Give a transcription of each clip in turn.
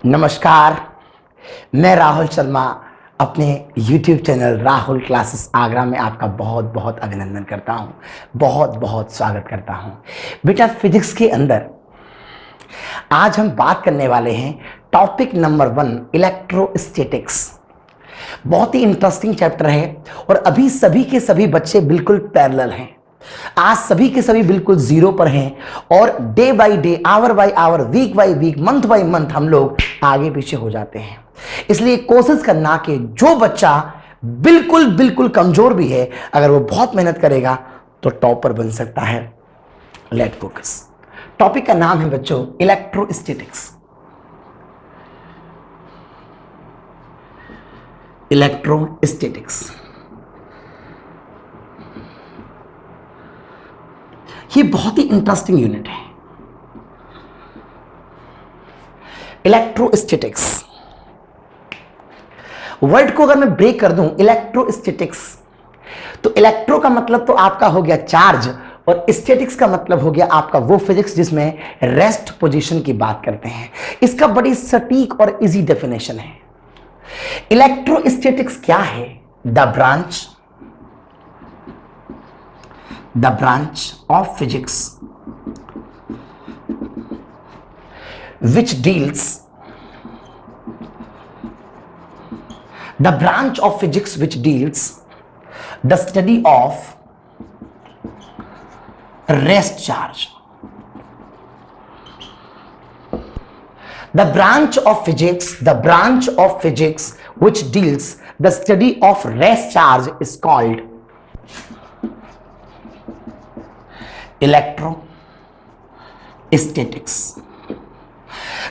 नमस्कार, मैं राहुल शर्मा अपने YouTube channel Rahul classes Agra में आपका बहुत बहुत अभिनंदन करता हूं, बहुत बहुत स्वागत करता हूं। बेटा फिजिक्स के अंदर आज हम बात करने वाले हैं टॉपिक नंबर 1 इलेक्ट्रोस्टैटिक्स। बहुत ही इंटरेस्टिंग चैप्टर है और अभी सभी के सभी बच्चे बिल्कुल पैरेलल हैं। आज सभी के सभी बिल्कुल जीरो पर हैं और day by day, hour by hour, week by week, month by month हम लोग आगे पीछे हो जाते हैं। इसलिए कोशिश करना कि जो बच्चा बिल्कुल बिल्कुल कमजोर भी है, अगर वो बहुत मेहनत करेगा तो टॉपर बन सकता है। Late focus. टॉपिक का नाम है बच्चों इलेक्ट्रोस्टैटिक्स। इलेक्ट्रोस्टैटिक्स ये बहुत ही इंटरेस्टिंग यूनिट है। इलेक्ट्रोस्टैटिक्स वर्ड को अगर मैं ब्रेक कर दूं, इलेक्ट्रोस्टैटिक्स, तो इलेक्ट्रो का मतलब तो आपका हो गया चार्ज और स्टैटिक्स का मतलब हो गया आपका वो फिजिक्स जिसमें रेस्ट पोजीशन की बात करते हैं। इसका बड़ी सटीक और इजी डेफिनेशन है। इलेक्ट्रोस्टैटिक्स क्या है? The branch of physics which deals the study of rest charge. The branch of physics which deals the study of rest charge is called electrostatics.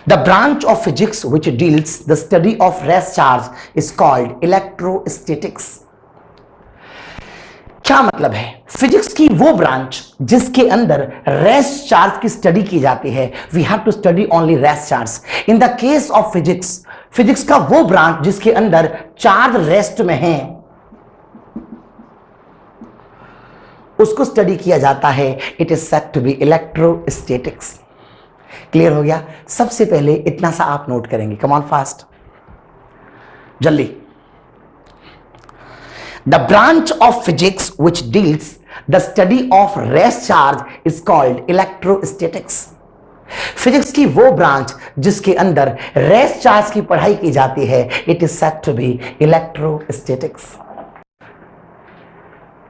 The branch of physics which deals the study of rest charge is called electrostatics. क्या मतलब है? Physics की वो branch जिसके अंदर rest charge की study की जाती है। We have to study only rest charge. In the case of physics का वो ब्रांच जिसके अंदर चार्ज रेस्ट में है, उसको स्टडी किया जाता है। It is said to be electrostatics. Clear हो गया? सबसे पहले इतना सा आप नोट करेंगे। कम ऑन फास्ट, जल्दी। The branch of physics which deals the study of rest charge is called electrostatics. Physics की वो ब्रांच जिसके अंदर रेस्ट चार्ज की पढ़ाई की जाती है, it is said to be electrostatics.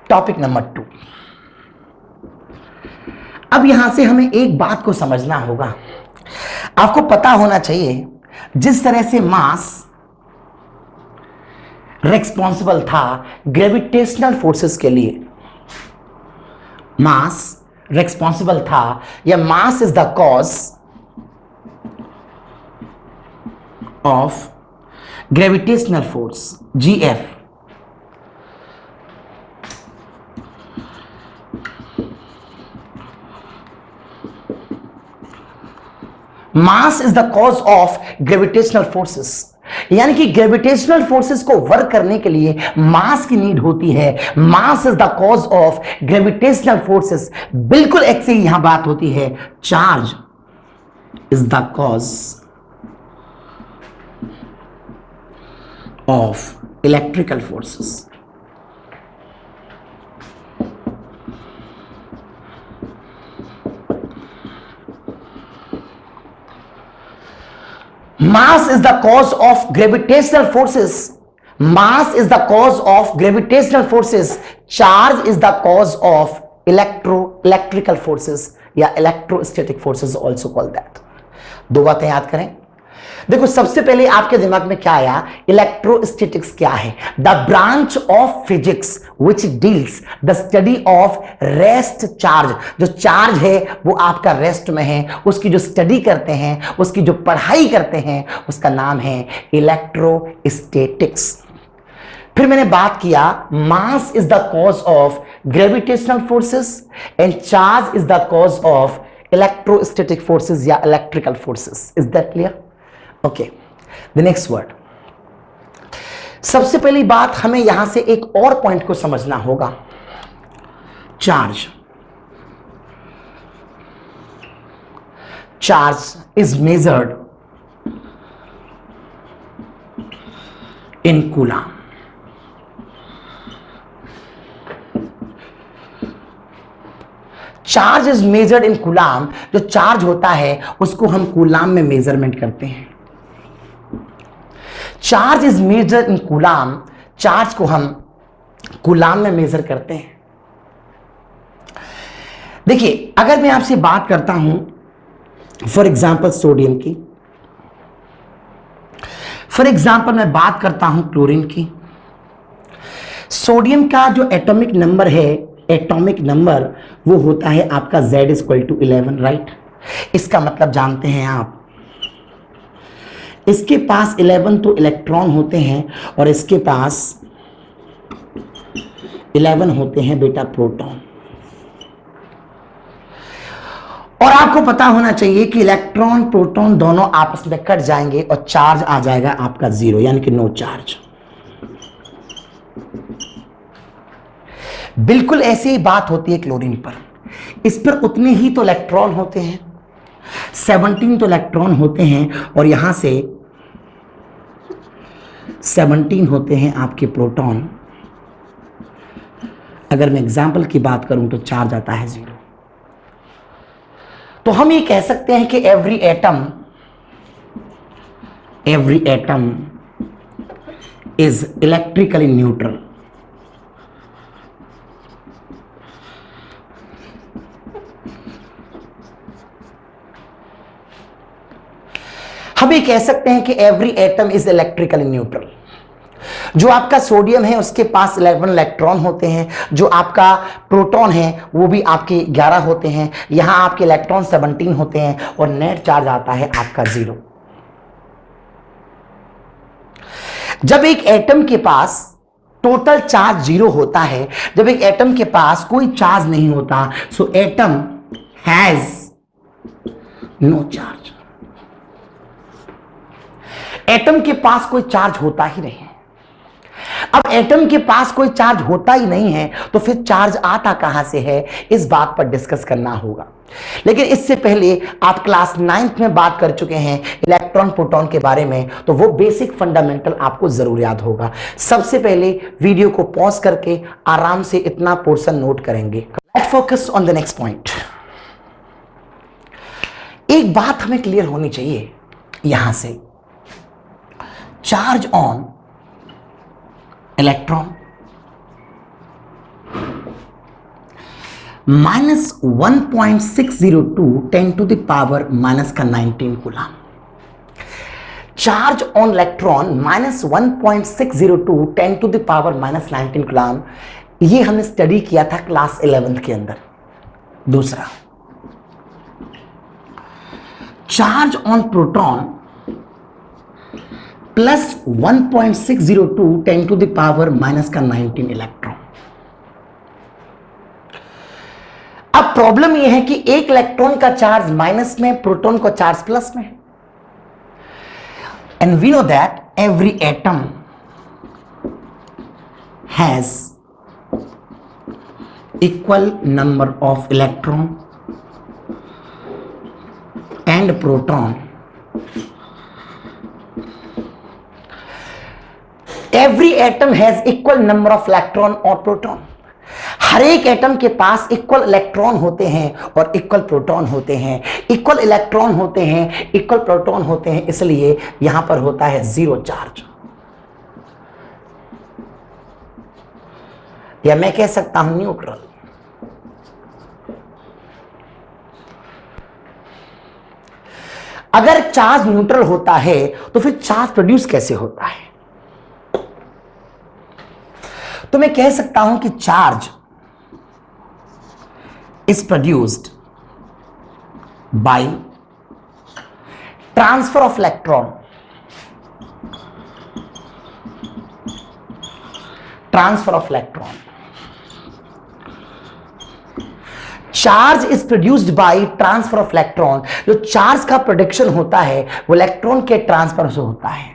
Topic number 2। अब यहां से हमें एक बात को समझना होगा। आपको पता होना चाहिए जिस तरह से मास रिस्पॉन्सिबल था ग्रेविटेशनल फोर्सेस के लिए, मास रिस्पॉन्सिबल था या मास is the cause of gravitational force, GF. Mass is the cause of gravitational forces, यानी कि ग्रेविटेशनल फोर्सेस को वर्क करने के लिए मास की नीड होती है। मास is the cause of gravitational forces. बिल्कुल एक से यहां बात होती है, charge is the cause of electrical forces. Mass is the cause of gravitational forces. Mass is the cause of gravitational forces. Charge is the cause of electrical forces या electrostatic forces also called that. दो बातें याद करें। देखो, सबसे पहले आपके दिमाग में क्या आया? इलेक्ट्रोस्टैटिक्स क्या है? The branch of physics which deals the study of rest charge. जो चार्ज है वो आपका रेस्ट में है, उसकी जो स्टडी करते हैं, उसकी जो पढ़ाई करते हैं, उसका नाम है इलेक्ट्रोस्टैटिक्स। फिर मैंने बात किया, mass is the cause of gravitational forces and charge is the cause of electrostatic forces या electrical forces. Is that clear? Okay, the next word. सबसे पहली बात हमें यहां से एक और पॉइंट को समझना होगा। Charge is measured in coulomb. Charge is measured in coulomb. जो चार्ज होता है उसको हम कूलाम में मेजरमेंट करते हैं। Charge is measured in coulomb. Charge को हम कूलाम में मेजर करते हैं। देखिए, अगर मैं आपसे बात करता हूं फॉर एग्जांपल सोडियम की, फॉर एग्जांपल मैं बात करता हूं क्लोरीन की। सोडियम का जो एटॉमिक नंबर है, एटॉमिक नंबर वो होता है आपका Z = 11, राइट। इसका मतलब जानते हैं आप, इसके पास 11 तो इलेक्ट्रॉन होते हैं और इसके पास 11 होते हैं बेटा प्रोटॉन। और आपको पता होना चाहिए कि इलेक्ट्रॉन प्रोटॉन दोनों आपस में कट जाएंगे और चार्ज आ जाएगा आपका 0, यानी कि नो चार्ज। बिल्कुल ऐसी ही बात होती है क्लोरीन पर। इस पर उतने ही तो इलेक्ट्रॉन होते हैं, 17 तो इलेक्ट्रॉन होते हैं और यहां से 17 होते हैं आपके प्रोटॉन। अगर मैं एग्जाम्पल की बात करूं तो चार्ज आता है 0। तो हम ये कह सकते हैं कि every atom is electrically neutral. हम ये कह सकते हैं कि every atom is electrically neutral. जो आपका सोडियम है उसके पास 11 इलेक्ट्रॉन होते हैं, जो आपका प्रोटॉन है वो भी आपके 11 होते हैं, यहां आपके इलेक्ट्रॉन 17 होते हैं और नेट चार्ज आता है आपका 0। जब एक एटम के पास टोटल चार्ज 0 होता है, जब एक एटम के पास कोई चार्ज नहीं होता, so atom has no charge. Atom के पास कोई चार्ज होता ही नहीं है। अब एटम के पास कोई चार्ज होता ही नहीं है तो फिर चार्ज आता कहां से है, इस बात पर डिस्कस करना होगा। लेकिन इससे पहले आप क्लास 9th में बात कर चुके हैं इलेक्ट्रॉन प्रोटॉन के बारे में, तो वो बेसिक फंडामेंटल आपको जरूर याद होगा। सबसे पहले वीडियो को पॉज करके आराम से इतना पोर्शन नोट करेंगे। Let's focus on the next point. एक बात हमें क्लियर होनी चाहिए यहां से, charge on electron -1.602 10⁻⁻⁻19 coulomb. Charge on electron -1.602 10⁻⁻⁻19 coulomb. ये हमने स्टडी किया था क्लास 11th के अंदर। दूसरा, चार्ज ऑन प्रोटॉन +1.602 10⁻⁻⁻19 इलेक्ट्रॉन। अब प्रॉब्लम यह है कि एक इलेक्ट्रॉन का चार्ज माइनस में, प्रोटॉन का चार्ज प्लस में। And we know that every atom has equal number of electron and proton. Every atom has equal number of electron और प्रोटॉन। हर एक एटम के पास इक्वल इलेक्ट्रॉन होते हैं और इक्वल प्रोटॉन होते हैं। इक्वल इलेक्ट्रॉन होते हैं, इक्वल प्रोटॉन होते हैं, इसलिए यहां पर होता है 0 चार्ज। या मैं कह सकता हूं न्यूट्रल। अगर चार्ज न्यूट्रल होता है तो फिर चार्ज प्रोड्यूस कैसे होता है? तो मैं कह सकता हूं कि charge is produced by transfer of electron, charge is produced by transfer of electron. जो चार्ज का प्रोडक्शन होता है वो इलेक्ट्रॉन के ट्रांसफर से होता है।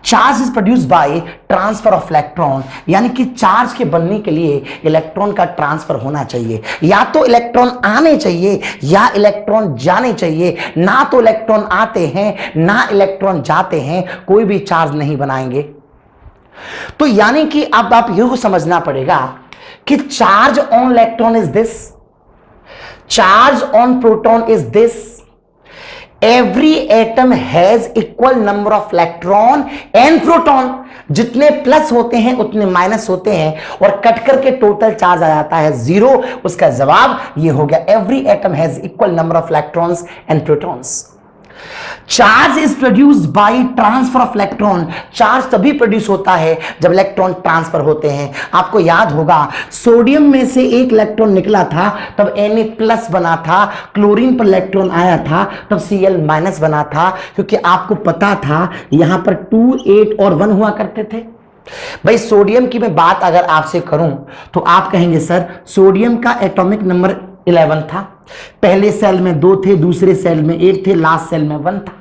Charge is produced by transfer of electron, यानी कि चार्ज के बनने के लिए इलेक्ट्रॉन का ट्रांसफर होना चाहिए। या तो इलेक्ट्रॉन आने चाहिए या इलेक्ट्रॉन जाने चाहिए। ना तो इलेक्ट्रॉन आते हैं ना इलेक्ट्रॉन जाते हैं, कोई भी चार्ज नहीं बनाएंगे। तो यानी कि अब आप यू को समझना पड़ेगा कि charge on electron is this, charge on proton is this, every atom has equal number of electron and proton, जितने प्लस होते हैं उतने माइनस होते हैं और कट करके टोटल चार्ज आ जाता है 0। उसका जवाब ये हो गया, every atom has equal number of electrons and protons. Charge is produced by transfer of electron, charge तभी प्रोड्यूस होता है जब इलेक्ट्रॉन ट्रांसफर होते हैं। आपको याद होगा सोडियम में से एक इलेक्ट्रॉन निकला था तब Na+ बना था, क्लोरीन पर इलेक्ट्रॉन आया था तब Cl- बना था, क्योंकि आपको पता था यहां पर 2, 8 और 1 हुआ करते थे। भाई सोडियम की मैं बात अगर आपसे करूं तो आप कहेंगे सर सोडियम का एटॉमिक नंबर 11 था, पहले सेल में 2 थे, दूसरे सेल में 8 थे, लास्ट सेल में 1 था।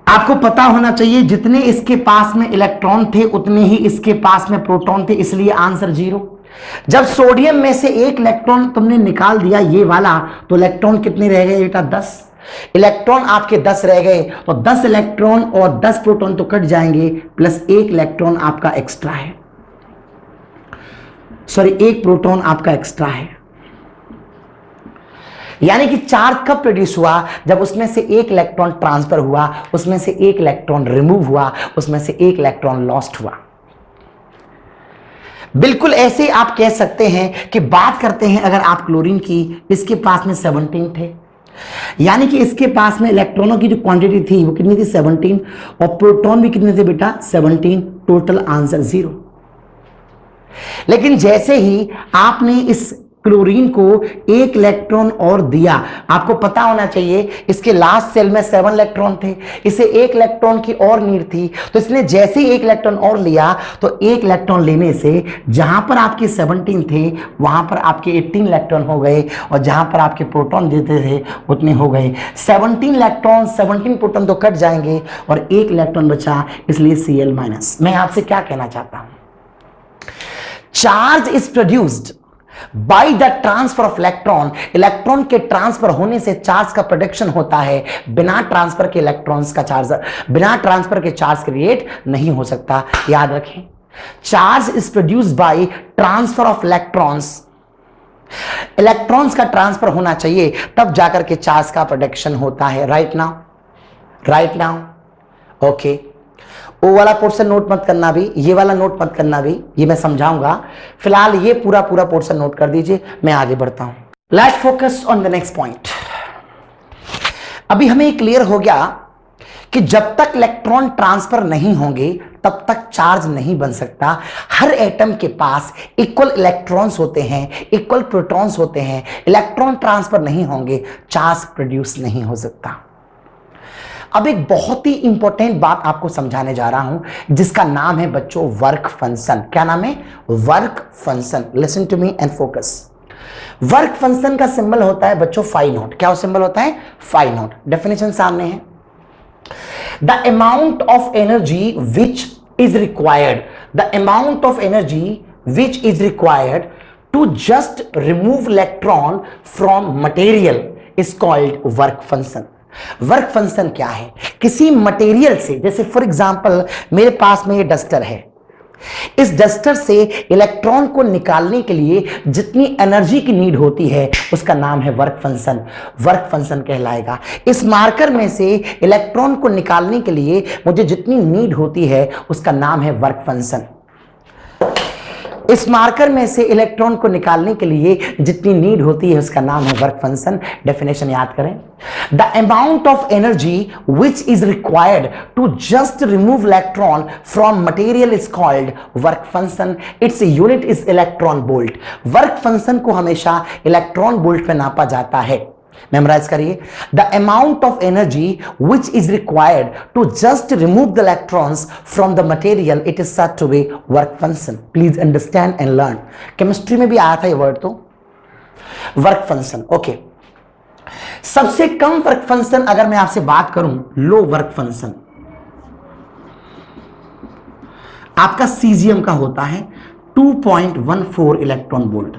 आपको पता होना चाहिए जितने इसके पास में इलेक्ट्रॉन थे उतने ही इसके पास में प्रोटॉन थे, इसलिए आंसर 0। जब सोडियम में से एक इलेक्ट्रॉन तुमने निकाल दिया ये वाला, तो इलेक्ट्रॉन कितने रह गए बेटा? 10 इलेक्ट्रॉन आपके 10 रह गए, तो 10 इलेक्ट्रॉन और 10 प्रोटॉन तो कट जाएंगे, प्लस 1 इलेक्ट्रॉन आपका एक्स्ट्रा है, सॉरी 1 प्रोटॉन आपका एक्स्ट्रा है। यानी कि चार्ज कब प्रोड्यूस हुआ? जब उसमें से 1 इलेक्ट्रॉन ट्रांसफर हुआ, उसमें से 1 इलेक्ट्रॉन रिमूव हुआ, उसमें से 1 इलेक्ट्रॉन लॉस्ट हुआ। बिल्कुल ऐसे आप कह सकते हैं कि बात करते हैं अगर आप क्लोरीन की, इसके पास में 17 थे, यानी कि इसके पास में इलेक्ट्रॉनों की जो क्वांटिटी थी वो कितनी थी? 17, और प्रोटॉन भी कितने थे बेटा? 17, टोटल आंसर 0। लेकिन जैसे ही आपने इस क्लोरीन को 1 इलेक्ट्रॉन और दिया, आपको पता होना चाहिए इसके लास्ट सेल में 7 इलेक्ट्रॉन थे, इसे 1 इलेक्ट्रॉन की और नीड थी, तो इसने जैसे ही 1 इलेक्ट्रॉन और लिया तो 1 इलेक्ट्रॉन लेने से जहां पर आपके 17 थे वहां पर आपके 18 इलेक्ट्रॉन हो गए, और जहां पर आपके प्रोटॉन देते थे उतने हो गए। 17 इलेक्ट्रॉन 17 प्रोटॉन तो कट जाएंगे और 1 इलेक्ट्रॉन बचा, इसलिए Cl-। मैं आपसे क्या कहना चाहता हूं? Charge is produced by the transfer of electron, electron के ट्रांसफर होने से चार्ज का प्रोडक्शन होता है, बिना ट्रांसफर के इलेक्ट्रॉन्स का चार्ज, बिना ट्रांसफर के चार्ज क्रिएट नहीं हो सकता। याद रखें, charge is produced by transfer of electrons, electrons का ट्रांसफर होना चाहिए तब जाकर के चार्ज का प्रोडक्शन होता है। Right now okay. वो वाला पोर्शन नोट मत करना भी, ये वाला नोट मत करना भी, ये मैं समझाऊंगा। फिलहाल ये पूरा पोर्शन नोट कर दीजिए, मैं आगे बढ़ता हूं। Let's focus on the next point. अभी हमें क्लियर हो गया कि जब तक इलेक्ट्रॉन ट्रांसफर नहीं होंगे तब तक चार्ज नहीं बन सकता। हर एटम के पास इक्वल इलेक्ट्रॉन्स होते हैं, इक्वल प्रोटॉन्स होते हैं, इलेक्ट्रॉन ट्रांसफर नहीं होंगे, चार्ज प्रोड्यूस नहीं हो सकता। अब एक बहुत ही इंपॉर्टेंट बात आपको समझाने जा रहा हूं जिसका नाम है बच्चों वर्क फंक्शन। क्या नाम है? Work function. Listen to me and focus. Work function का सिंबल होता है बच्चों फाई नॉट। क्या सिंबल होता है? Phi not. डेफिनेशन सामने है, the amount of energy which is required, the amount of energy which is required to just remove electron from material is called work function. Work function क्या है? किसी material से, जैसे for example मेरे पास में ये डस्टर है, इस डस्टर से इलेक्ट्रॉन को निकालने के लिए जितनी एनर्जी की नीड होती है उसका नाम है वर्क फंक्शन। वर्क फंक्शन कहलाएगा। इस मार्कर में से इलेक्ट्रॉन को निकालने के लिए मुझे जितनी नीड होती है उसका नाम है वर्क फंक्शन। इस मार्कर में से इलेक्ट्रॉन को निकालने के लिए जितनी नीड होती है उसका नाम है वर्क फंक्शन। डेफिनेशन याद करें, the amount of energy which is required to just remove electron from material is called work function. Its unit is electron volt. Work function को हमेशा इलेक्ट्रॉन वोल्ट पे नापा जाता है। मेमोराइज करिए, the amount of energy which is required to just remove the electrons from the material, it is said to be work function. Please understand and learn. Chemistry में भी आया था ये वर्ड, तो वर्क फंक्शन। ओके, सबसे कम work function अगर मैं आपसे बात करूं, लो वर्क फंक्शन आपका सीजियम का होता है 2.14 इलेक्ट्रॉन वोल्ट।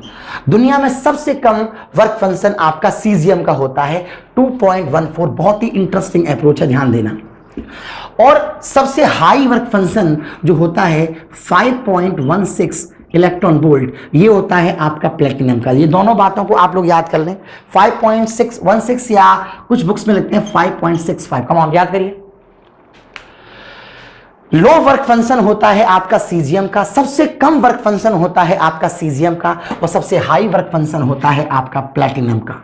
दुनिया में सबसे कम वर्क फंक्शन आपका सीजियम का होता है 2.14। बहुत ही इंटरेस्टिंग अप्रोच है, ध्यान देना। और सबसे हाई वर्क फंक्शन जो होता है 5.16 इलेक्ट्रॉन वोल्ट, ये होता है आपका प्लेटिनम का। ये दोनों बातों को आप लोग याद कर लें। 5.616 या कुछ बुक्स में लिखते हैं 5.65। कम ऑन, याद करिए। लो वर्क फंक्शन होता है आपका सीजियम का, सबसे कम वर्क फंक्शन होता है आपका सीजियम का, और सबसे हाई वर्क फंक्शन होता है आपका प्लैटिनम का।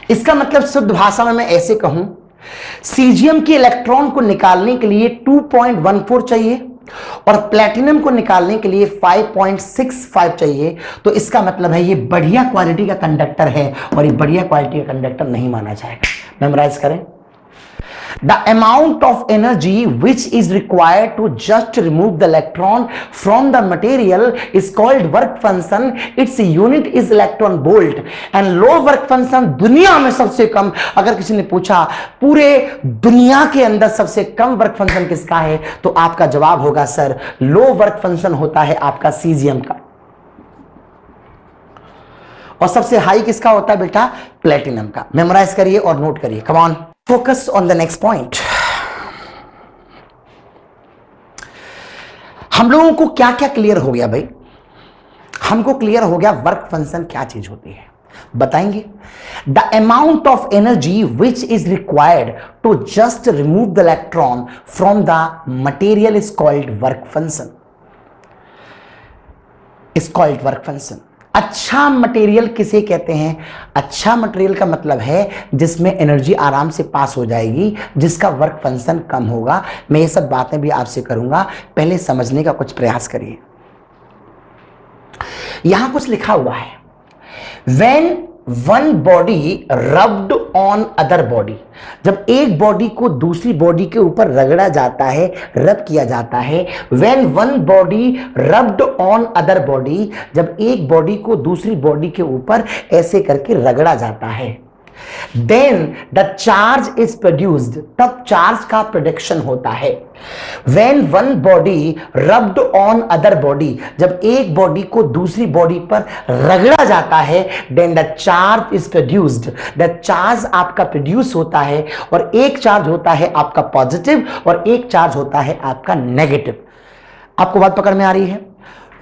इसका मतलब शुद्ध भाषा में मैं ऐसे कहूं, सीजियम के इलेक्ट्रॉन को निकालने के लिए 2.14 चाहिए और प्लैटिनम को निकालने के लिए 5.65 चाहिए। तो इसका मतलब है ये बढ़िया क्वालिटी का कंडक्टर है और ये बढ़िया क्वालिटी का कंडक्टर नहीं माना जाएगा। मेमोराइज करें। The amount of energy which is required to just remove the electron from the material is called work function. Its unit is electron volt. And low work function दुनिया में सबसे कम, अगर किसी ने पूछा पूरे दुनिया के अंदर सबसे कम वर्क फंक्शन किसका है, तो आपका जवाब होगा सर लो वर्क फंक्शन होता है आपका सीजियम का। और सबसे हाई किसका होता है बेटा? प्लेटिनम का। मेमोराइज करिए और नोट करिए। Come on, focus on the next point. हम लोगों को क्या क्या क्लियर हो गया भाई? हमको क्लियर हो गया वर्क फंक्शन क्या चीज होती है, बताएंगे? The amount of energy which is required to just remove the electron from the material is called work function. Is called work function. अच्छा मटेरियल किसे कहते हैं? अच्छा मटेरियल का मतलब है जिसमें एनर्जी आराम से पास हो जाएगी, जिसका वर्क फंक्शन कम होगा। मैं ये सब बातें भी आपसे करूंगा, पहले समझने का कुछ प्रयास करिए। यहां कुछ लिखा हुआ है, when one body rubbed on other body. जब एक बॉडी को दूसरी बॉडी के ऊपर रगड़ा जाता है, रब किया जाता है। When one body rubbed on other body, जब एक बॉडी को दूसरी बॉडी के ऊपर ऐसे करके रगड़ा जाता है। Then the charge is produced, तब चार्ज का प्रोडक्शन होता है। When one body rubbed on other body, जब एक बॉडी को दूसरी बॉडी पर रगड़ा जाता है, then the charge is produced, the charge आपका प्रोड्यूस होता है, और एक चार्ज होता है आपका पॉजिटिव और एक चार्ज होता है आपका नेगेटिव। आपको बात पकड़ में आ रही है?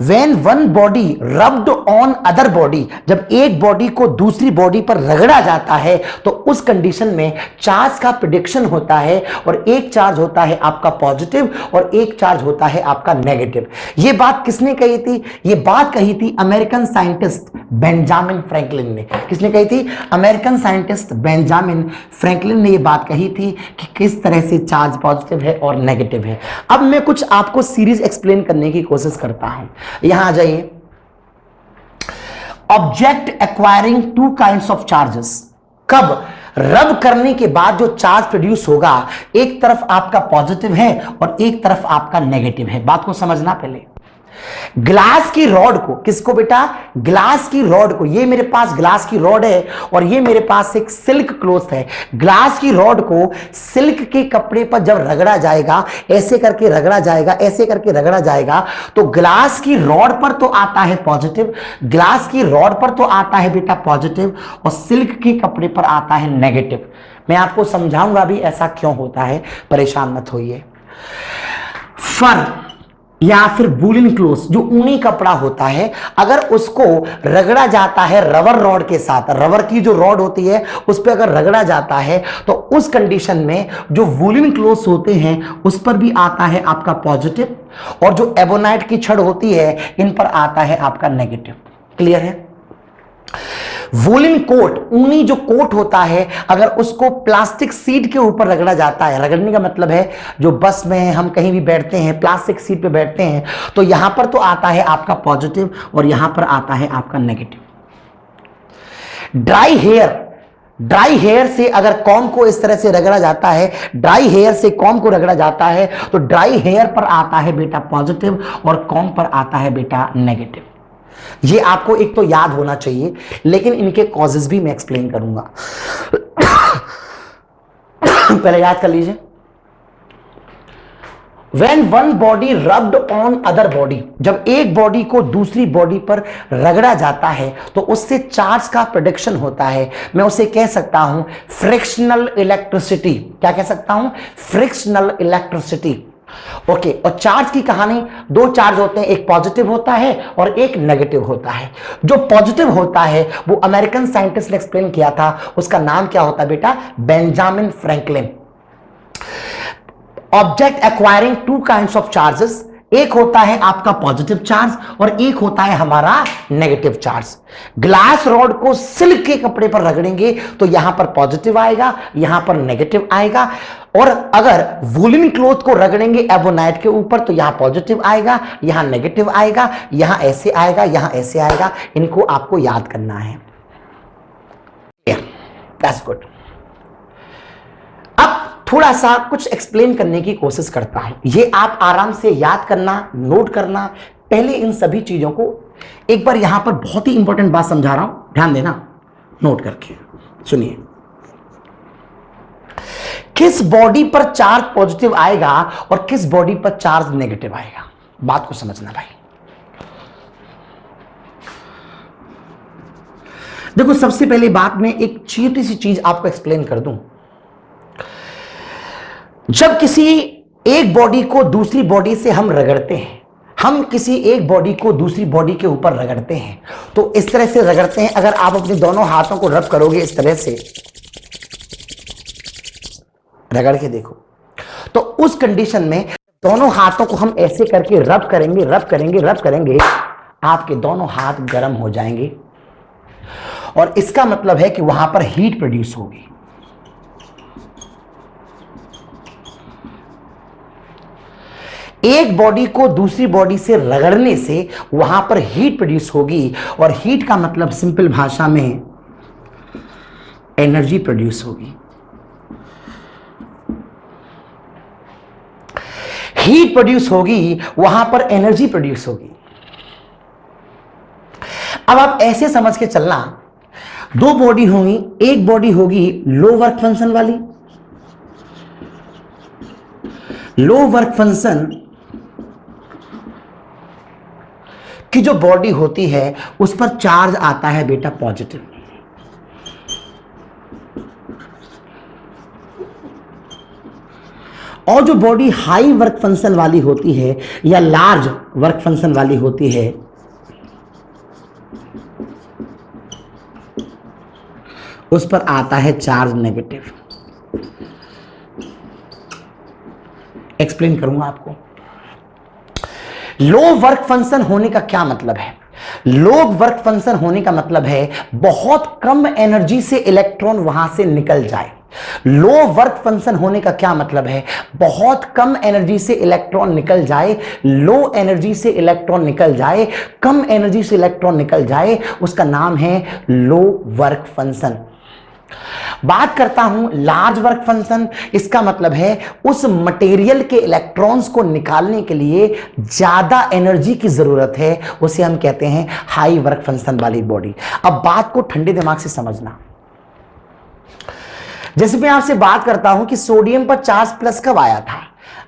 When one body rubbed on other body, जब एक बॉडी को दूसरी बॉडी पर रगड़ा जाता है तो उस कंडीशन में चार्ज का प्रेडिक्शन होता है, और एक चार्ज होता है आपका पॉजिटिव और एक चार्ज होता है आपका नेगेटिव। ये बात किसने कही थी? ये बात कही थी अमेरिकन साइंटिस्ट बेंजामिन फ्रैंकलिन ने। किसने कही थी? अमेरिकन साइंटिस्ट बेंजामिन फ्रैंकलिन ने ये बात कही थी कि किस तरह से चार्ज पॉजिटिव है और नेगेटिव है। अब मैं कुछ आपको सीरीज एक्सप्लेन करने की कोशिश करता हूं। यहां आ जाइए। Object acquiring two kinds of charges. कब? रब करने के बाद जो चार्ज प्रोड्यूस होगा, एक तरफ आपका पॉजिटिव है और एक तरफ आपका नेगेटिव है। बात को समझना पहले। ग्लास की रॉड को, किसको बेटा? ग्लास की रॉड को। ये मेरे पास ग्लास की रॉड है और ये मेरे पास एक सिल्क क्लॉथ है। ग्लास की रॉड को सिल्क के कपड़े पर जब रगड़ा जाएगा, ऐसे करके रगड़ा जाएगा, ऐसे करके रगड़ा जाएगा, तो ग्लास की रॉड पर तो आता है पॉजिटिव, ग्लास की रॉड पर तो आता है बेटा पॉजिटिव, और सिल्क के कपड़े पर आता है नेगेटिव। मैं आपको समझाऊंगा भी ऐसा क्यों होता है, परेशान मत होइए। फर या फिर वूलन क्लोथ, जो ऊनी कपड़ा होता है, अगर उसको रगड़ा जाता है रबर रॉड के साथ, रबर की जो रॉड होती है उस पर अगर रगड़ा जाता है, तो उस कंडीशन में जो वूलन क्लोथ होते हैं उस पर भी आता है आपका पॉजिटिव, और जो एबोनाइट की छड़ होती है इन पर आता है आपका नेगेटिव। क्लियर है? वूलन कोट, ऊनी जो कोट होता है, अगर उसको प्लास्टिक सीट के ऊपर रगड़ा जाता है, रगड़ने का मतलब है जो बस में हम कहीं भी बैठते हैं, प्लास्टिक सीट पे बैठते हैं, तो यहां पर तो आता है आपका पॉजिटिव और यहां पर आता है आपका नेगेटिव। ड्राई हेयर से अगर कॉम को इस तरह से रगड़ा जाता है, ड्राई हेयर से कॉम को रगड़ा जाता है, तो ड्राई हेयर पर आता है बेटा पॉजिटिव और कॉम पर आता है बेटा नेगेटिव। ये आपको एक तो याद होना चाहिए, लेकिन इनके कॉजेस भी मैं एक्सप्लेन करूंगा। पहले याद कर लीजिए। When one body rubbed on other body, जब एक बॉडी को दूसरी बॉडी पर रगड़ा जाता है तो उससे चार्ज का प्रोडक्शन होता है। मैं उसे कह सकता हूं फ्रिक्शनल इलेक्ट्रिसिटी। क्या कह सकता हूं? Frictional electricity. ओके, और चार्ज की कहानी, दो चार्ज होते हैं, एक पॉजिटिव होता है और एक नेगेटिव होता है। जो पॉजिटिव होता है वो अमेरिकन साइंटिस्ट ने एक्सप्लेन किया था, उसका नाम क्या होता है बेटा? Benjamin Franklin. Object acquiring two kinds of charges, एक होता है आपका पॉजिटिव चार्ज और एक होता है हमारा नेगेटिव चार्ज। ग्लास रॉड को सिल्क के कपड़े पर रगड़ेंगे तो यहां पर पॉजिटिव आएगा, यहां पर नेगेटिव आएगा, और अगर वूलन क्लॉथ को रगड़ेंगे एबोनाइट के ऊपर तो यहां पॉजिटिव आएगा, यहां नेगेटिव आएगा, यहां ऐसे आएगा, यहां ऐसे आएगा। इनको आपको याद करना है। That's good. अब थोड़ा सा कुछ एक्सप्लेन करने की कोशिश करता हूं, ये आप आराम से याद करना, नोट करना। पहले इन सभी चीजों को एक बार यहां पर बहुत ही इंपॉर्टेंट बात समझा रहा हूं, ध्यान देना, नोट करके सुनिए। किस बॉडी पर चार्ज पॉजिटिव आएगा और किस बॉडी पर चार्ज नेगेटिव आएगा, बात को समझना भाई। देखो, सबसे पहले बात में एक छोटी सी चीज आपको एक्सप्लेन कर दूं। जब किसी एक बॉडी को दूसरी बॉडी से हम रगड़ते हैं, हम किसी एक बॉडी को दूसरी बॉडी के ऊपर रगड़ते हैं तो इस तरह से रगड़ते हैं। अगर आप अपने दोनों हाथों को रब करोगे इस तरह से रगड़ के देखो, तो उस कंडीशन में दोनों हाथों को हम ऐसे करके रब करेंगे, रब करेंगे, रब करेंगे, आपके दोनों हाथ गर्म हो जाएंगे और इसका मतलब है कि वहां पर हीट प्रोड्यूस होगी। एक बॉडी को दूसरी बॉडी से रगड़ने से वहां पर हीट प्रोड्यूस होगी और हीट का मतलब सिंपल भाषा में एनर्जी प्रोड्यूस होगी। हीट प्रोड्यूस होगी, वहां पर एनर्जी प्रोड्यूस होगी। अब आप ऐसे समझ के चलना, दो बॉडी होंगी, एक बॉडी होगी लो वर्क फंक्शन वाली। लो वर्क फंक्शन की जो बॉडी होती है उस पर चार्ज आता है बेटा पॉजिटिव। और जो बॉडी हाई वर्क फंक्शन वाली होती है या लार्ज वर्क फंक्शन वाली होती है उस पर आता है चार्ज नेगेटिव। एक्सप्लेन करूंगा आपको। लो वर्क फंक्शन होने का क्या मतलब है? लो वर्क फंक्शन होने का मतलब है बहुत कम एनर्जी से इलेक्ट्रॉन वहां से निकल जाए। लो वर्क फंक्शन होने का क्या मतलब है? बहुत कम एनर्जी से इलेक्ट्रॉन निकल जाए, लो एनर्जी से इलेक्ट्रॉन निकल जाए, कम एनर्जी से इलेक्ट्रॉन निकल जाए, उसका नाम है लो वर्क फंक्शन। बात करता हूं लार्ज वर्क फंक्शन, इसका मतलब है उस मटेरियल के इलेक्ट्रॉन्स को निकालने के लिए ज्यादा एनर्जी की जरूरत है, उसे हम कहते हैं हाई वर्क फंक्शन वाली बॉडी। अब बात को ठंडे दिमाग से समझना। जैसे मैं आपसे बात करता हूं कि सोडियम पर चार्ज प्लस कब आया था?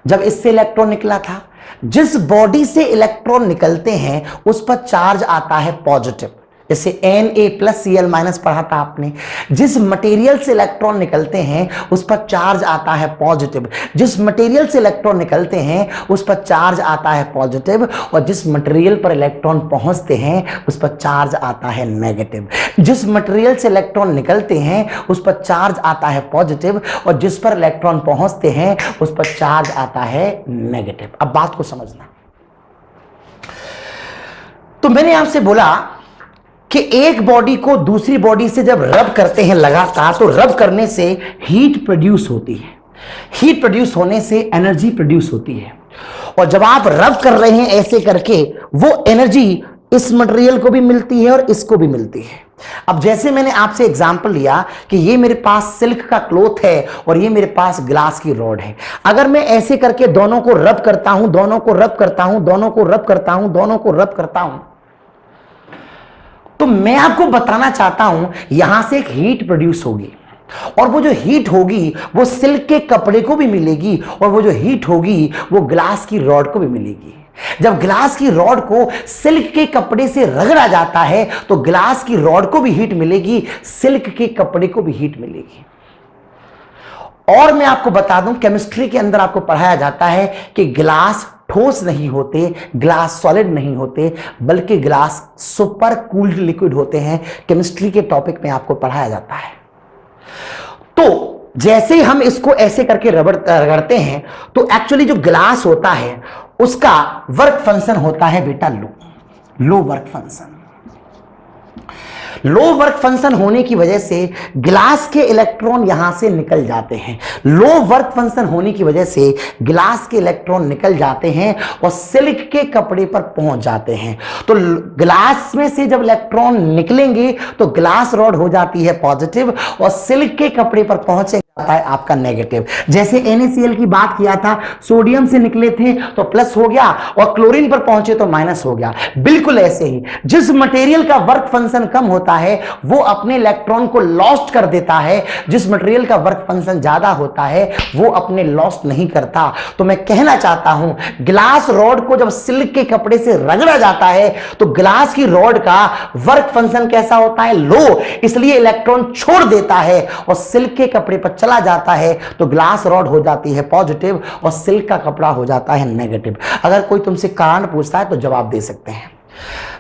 जब इससे इलेक्ट्रॉन निकला था। जिस बॉडी से इलेक्ट्रॉन निकलते हैं उस पर चार्ज आता है पॉजिटिव। जैसे Na+Cl- पढ़ा था आपने। जिस मटेरियल से इलेक्ट्रॉन निकलते हैं उस पर चार्ज आता है पॉजिटिव। जिस मटेरियल से इलेक्ट्रॉन निकलते हैं उस पर चार्ज आता है पॉजिटिव, और जिस मटेरियल पर इलेक्ट्रॉन पहुंचते हैं उस पर चार्ज आता है नेगेटिव। जिस मटेरियल से इलेक्ट्रॉन निकलते हैं उस पर चार्ज आता है पॉजिटिव, और जिस पर इलेक्ट्रॉन पहुंचते हैं उस पर चार्ज आता है नेगेटिव। अब बात को समझना। तो मैंने आपसे बोला कि एक बॉडी को दूसरी बॉडी से जब रब करते हैं लगातार, तो रब करने से हीट प्रोड्यूस होती है। हीट प्रोड्यूस होने से एनर्जी प्रोड्यूस होती है, और जब आप रब कर रहे हैं ऐसे करके, वो एनर्जी इस मटेरियल को भी मिलती है और इसको भी मिलती है। अब जैसे मैंने आपसे एग्जांपल लिया कि ये मेरे पास सिल्क का क्लॉथ है और ये मेरे पास ग्लास की रॉड है। अगर मैं ऐसे करके दोनों को रब करता हूं, दोनों को रब करता हूं, दोनों को रब करता हूं, दोनों को रब करता हूं, तो मैं आपको बताना चाहता हूं यहां से एक हीट प्रोड्यूस होगी। और वो जो हीट होगी वो सिल्क के कपड़े को भी मिलेगी, और वो जो हीट होगी वो ग्लास की रॉड को भी मिलेगी। जब ग्लास की रॉड को सिल्क के कपड़े से रगड़ा जाता है तो ग्लास की रॉड को भी हीट मिलेगी, सिल्क के कपड़े को भी हीट मिलेगी। और मैं आपको बता दूं, केमिस्ट्री के अंदर आपको पढ़ाया जाता है कि ग्लास ठोस नहीं होते, ग्लास सॉलिड नहीं होते, बल्कि ग्लास सुपर कूल्ड लिक्विड होते हैं। केमिस्ट्री के टॉपिक में आपको पढ़ाया जाता है। तो जैसे हम इसको ऐसे करके रगड़ते हैं तो एक्चुअली जो ग्लास होता है उसका वर्क फंक्शन होता है बेटा लो वर्क फंक्शन। लो वर्क फंक्शन होने की वजह से ग्लास के इलेक्ट्रॉन यहां से निकल जाते हैं। लो वर्क फंक्शन होने की वजह से ग्लास के इलेक्ट्रॉन निकल जाते हैं और सिल्क के कपड़े पर पहुंच जाते हैं। तो ग्लास में से जब इलेक्ट्रॉन निकलेंगे तो ग्लास रॉड हो जाती है पॉजिटिव और सिल्क के कपड़े पर पहुंचे जाता है आपका नेगेटिव। जैसे NaCl की बात किया था, सोडियम से निकले थे तो प्लस हो गया और क्लोरीन पर पहुंचे तो माइनस हो गया। बिल्कुल ऐसे ही जिस मटेरियल का वर्क फंक्शन कम होता है वो अपने इलेक्ट्रॉन को लॉस्ट कर देता है, जिस मटेरियल का वर्क फंक्शन ज्यादा होता है वो अपने लॉस्ट नहीं करता। तो मैं कहना चाहता हूं, ग्लास रॉड को जब सिल्क के कपड़े से रगड़ा जाता है तो ग्लास की रॉड का वर्क फंक्शन कैसा होता है? लो। इसलिए इलेक्ट्रॉन छोड़ देता है और सिल्क के कपड़े पर चला जाता है तो ग्लास रॉड हो जाती है पॉजिटिव और सिल्क का कपड़ा हो जाता है नेगेटिव। अगर कोई तुमसे कारण पूछता है तो जवाब दे सकते हैं।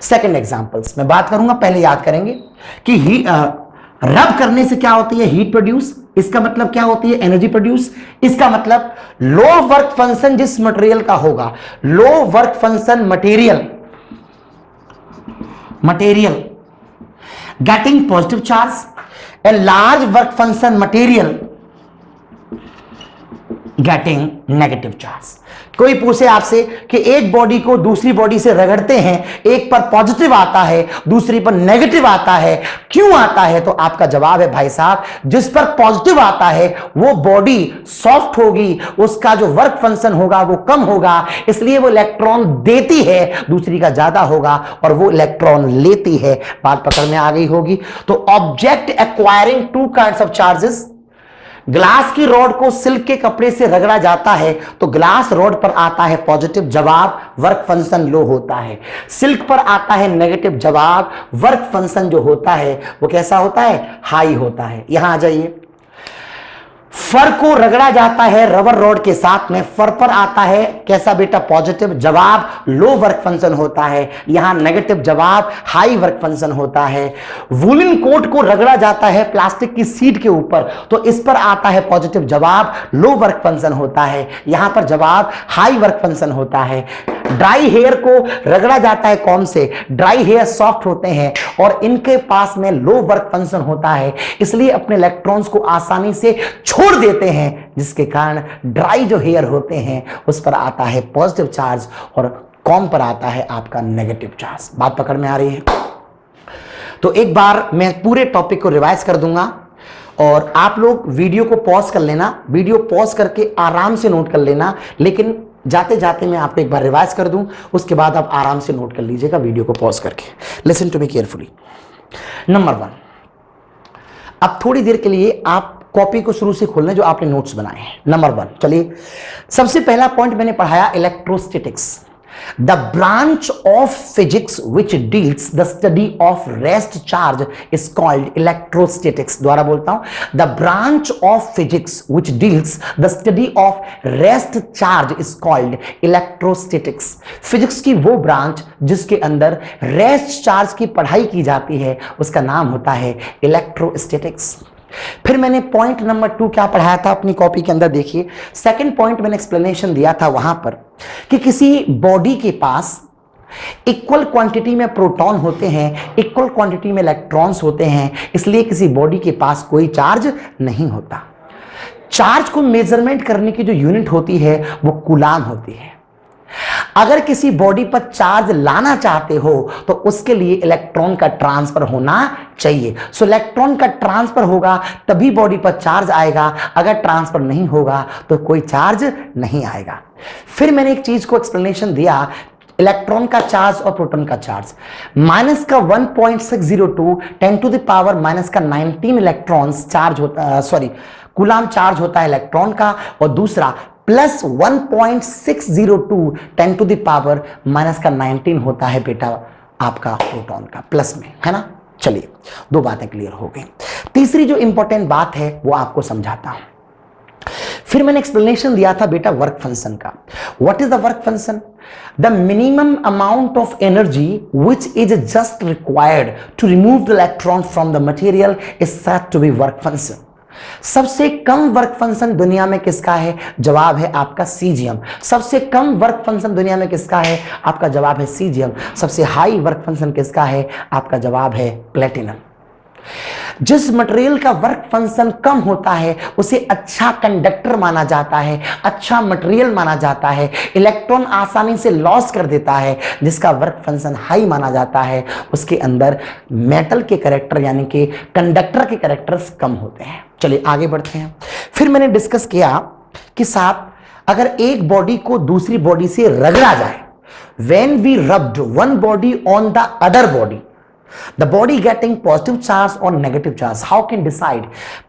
सेकंड एग्जांपल्स मैं बात करूंगा, पहले याद करेंगे कि रब करने से क्या होती है? Heat produce. इसका मतलब क्या होती है? Energy produce. इसका मतलब लो वर्क फंक्शन जिस मटेरियल का होगा, low work function material getting positive charge and large work function material getting negative charge. कोई पूछे आपसे कि एक बॉडी को दूसरी बॉडी से रगड़ते हैं, एक पर पॉजिटिव आता है दूसरी पर नेगेटिव आता है, क्यों आता है? तो आपका जवाब है भाई साहब, जिस पर पॉजिटिव आता है वो बॉडी सॉफ्ट होगी, उसका जो वर्क फंक्शन होगा वो कम होगा, इसलिए वो इलेक्ट्रॉन देती है, दूसरी का ज्यादा होगा और वो इलेक्ट्रॉन लेती है। बात पकड़ में आ गई होगी। तो object acquiring two kinds of charges. Glass की रॉड को सिल्क के कपड़े से रगड़ा जाता है तो ग्लास रॉड पर आता है पॉजिटिव, जवाब वर्क फंक्शन लो होता है। सिल्क पर आता है नेगेटिव, जवाब वर्क फंक्शन जो होता है वो कैसा होता है? हाई होता है। यहां आ जाइए, फर को रगड़ा जाता है रबर रॉड के साथ में, फर पर आता है कैसा बेटा? पॉजिटिव, जवाब लो वर्क फंक्शन होता है। यहां नेगेटिव, जवाब हाई वर्क फंक्शन होता है। वूलन कोट को रगड़ा जाता है प्लास्टिक की सीट के ऊपर तो इस पर आता है पॉजिटिव, जवाब लो वर्क फंक्शन होता है। यहां पर जवाब हाई वर्क फंक्शन होता है। ड्राई हेयर को रगड़ा जाता है कौन से? ड्राई हेयर सॉफ्ट होते हैं और इनके पास में लो वर्क फंक्शन होता है, इसलिए अपने इलेक्ट्रॉन्स को आसानी से छोड़ देते हैं, जिसके कारण ड्राई जो हेयर होते हैं उस पर आता है पॉजिटिव चार्ज और कॉम पर आता है आपका नेगेटिव चार्ज। बात पकड़ में आ रही है? तो एक बार मैं पूरे टॉपिक को रिवाइज कर दूंगा और आप लोग वीडियो को पॉज कर लेना, वीडियो पॉज करके आराम से नोट कर लेना, लेकिन जाते जाते मैं आपको एक बार रिवाइज कर दूं, उसके बाद आप आराम से नोट कर लीजिएगा वीडियो को पॉज करके। Listen to me carefully. Number 1, अब थोड़ी देर के लिए आप कॉपी को शुरू से खोलना जो आपने नोट्स बनाए हैं। नंबर 1, चलिए सबसे पहला पॉइंट मैंने पढ़ाया electrostatics, the branch of physics which deals the study of rest charge is called electrostatics. द्वारा बोलता हूं, the branch of physics which deals the study of rest charge is called electrostatics. Physics की वो branch जिसके अंदर rest charge की पढ़ाई की जाती है उसका नाम होता है इलेक्ट्रोस्टैटिक्स। फिर मैंने पॉइंट नंबर 2 क्या पढ़ाया था अपनी कॉपी के अंदर, देखिए सेकंड पॉइंट मैंने एक्सप्लेनेशन दिया था वहां पर कि किसी बॉडी के पास इक्वल क्वांटिटी में प्रोटॉन होते हैं, इक्वल क्वांटिटी में इलेक्ट्रॉन्स होते हैं, इसलिए किसी बॉडी के पास कोई चार्ज नहीं होता। चार्ज को मेजरमेंट करने की जो यूनिट होती है वो कूलाम होती है। अगर किसी बॉडी पर चार्ज लाना चाहते हो तो उसके लिए इलेक्ट्रॉन का ट्रांसफर होना चाहिए। सो इलेक्ट्रॉन का ट्रांसफर होगा तभी बॉडी पर चार्ज आएगा, अगर ट्रांसफर नहीं होगा तो कोई चार्ज नहीं आएगा। फिर मैंने एक चीज को एक्सप्लेनेशन दिया, इलेक्ट्रॉन का चार्ज और प्रोटॉन का चार्ज। माइनस का 1.602 10 टू द पावर माइनस का 19 इलेक्ट्रॉन्स चार्ज होता, सॉरी कूलाम चार्ज होता है इलेक्ट्रॉन का, और दूसरा plus 1.602 10 to the power minus का 19 होता है बेटा आपका प्रोटॉन का, प्लस में, है ना। चलिए, दो बातें क्लियर हो गई। तीसरी जो इंपॉर्टेंट बात है वो आपको समझाता हूं। फिर मैंने एक्सप्लेनेशन दिया था बेटा वर्क फंक्शन का। What is the work function? The minimum amount of energy which is just required to remove the electron from the material is said to be work function. सबसे कम वर्क फंक्शन दुनिया में किसका है? जवाब है आपका सीजियम। सबसे कम वर्क फंक्शन दुनिया में किसका है? आपका जवाब है सीजियम। सबसे हाई वर्क फंक्शन किसका है? आपका जवाब है प्लेटिनम। जिस मटेरियल का वर्क फंक्शन कम होता है उसे अच्छा कंडक्टर माना जाता है, अच्छा मटेरियल माना जाता है, इलेक्ट्रॉन आसानी से लॉस कर देता है। जिसका वर्क फंक्शन हाई माना जाता है उसके अंदर मेटल के कैरेक्टर यानी कि कंडक्टर के कैरेक्टर्स कम होते हैं। चलिए आगे बढ़ते हैं। फिर मैंने डिस्कस किया कि साहब अगर एक बॉडी को दूसरी बॉडी से रगड़ा जाए, when we rubbed one body on the other body, the body getting positive charge or negative charge, how can decide?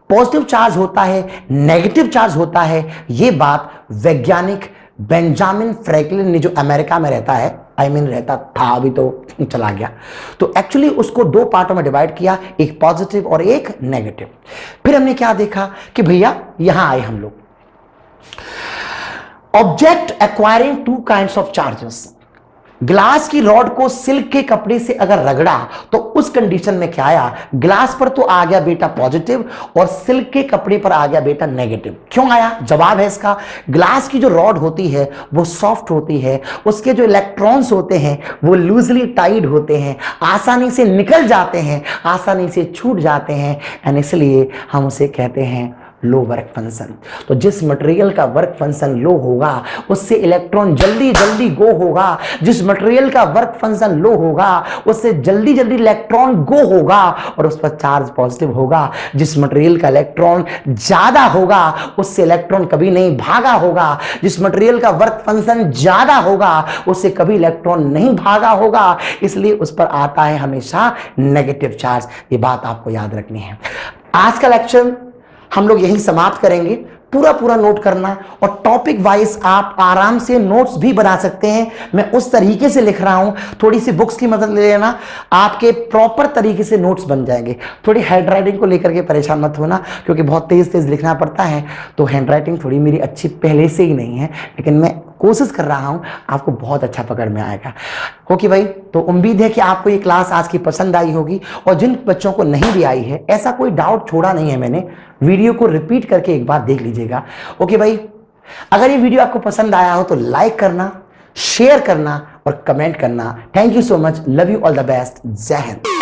Positive charge होता है, नेगेटिव चार्ज होता है, ये बात वैज्ञानिक बेंजामिन फ्रैंकलिन ने, जो अमेरिका में रहता है, रहता था, अभी तो चला गया, तो एक्चुअली उसको दो पार्टों में डिवाइड किया, एक पॉजिटिव और एक नेगेटिव। फिर हमने क्या देखा कि भैया यहां आए हम लोग, object acquiring two kinds of charges. Glass की रॉड को सिल्क के कपड़े से अगर रगड़ा तो उस कंडीशन में क्या आया? ग्लास पर तो आ गया बेटा पॉजिटिव और सिल्क के कपड़े पर आ गया बेटा नेगेटिव। क्यों आया? जवाब है इसका, ग्लास की जो रॉड होती है वो सॉफ्ट होती है, उसके जो इलेक्ट्रॉन्स होते हैं वो लूजली टाइड होते हैं, आसानी से निकल जाते हैं, आसानी से छूट जाते हैं, एंड इसलिए हम उसे कहते हैं लो वर्क फंक्शन। तो जिस मटेरियल का वर्क फंक्शन लो होगा उससे इलेक्ट्रॉन जल्दी जल्दी गो होगा, जिस मटेरियल का वर्क फंक्शन लो होगा उससे जल्दी जल्दी इलेक्ट्रॉन गो होगा और उस पर चार्ज पॉजिटिव होगा। जिस मटेरियल का इलेक्ट्रॉन ज्यादा होगा उससे इलेक्ट्रॉन कभी नहीं भागा होगा, जिस मटेरियल का वर्क फंक्शन ज्यादा होगा उससे कभी इलेक्ट्रॉन नहीं भागा होगा, इसलिए उस पर आता है हमेशा नेगेटिव चार्ज। ये बात आपको याद रखनी है। आज का लेक्चर हम लोग यही समाप्त करेंगे। पूरा नोट करना और टॉपिक वाइज आप आराम से नोट्स भी बना सकते हैं। मैं उस तरीके से लिख रहा हूं, थोड़ी सी बुक्स की मदद ले लेना, आपके प्रॉपर तरीके से नोट्स बन जाएंगे। थोड़ी हैंड राइटिंग को लेकर के परेशान मत होना, क्योंकि बहुत तेज लिखना पड़ता है, तो हैंड राइटिंग थोड़ी मेरी अच्छी पहले से ही नहीं है, लेकिन मैं कोशिश कर रहा हूं आपको बहुत अच्छा पकड़ में आएगा। ओके भाई, तो उम्मीद है कि आपको ये क्लास आज की पसंद आई होगी, और जिन बच्चों को नहीं भी आई है, ऐसा कोई डाउट छोड़ा नहीं है मैंने, वीडियो को रिपीट करके एक बार देख लीजिएगा। ओके भाई, अगर ये वीडियो आपको पसंद आया हो तो लाइक करना, शेयर करना और कमेंट करना। Thank you so much, love you, all the best, जय हिंद।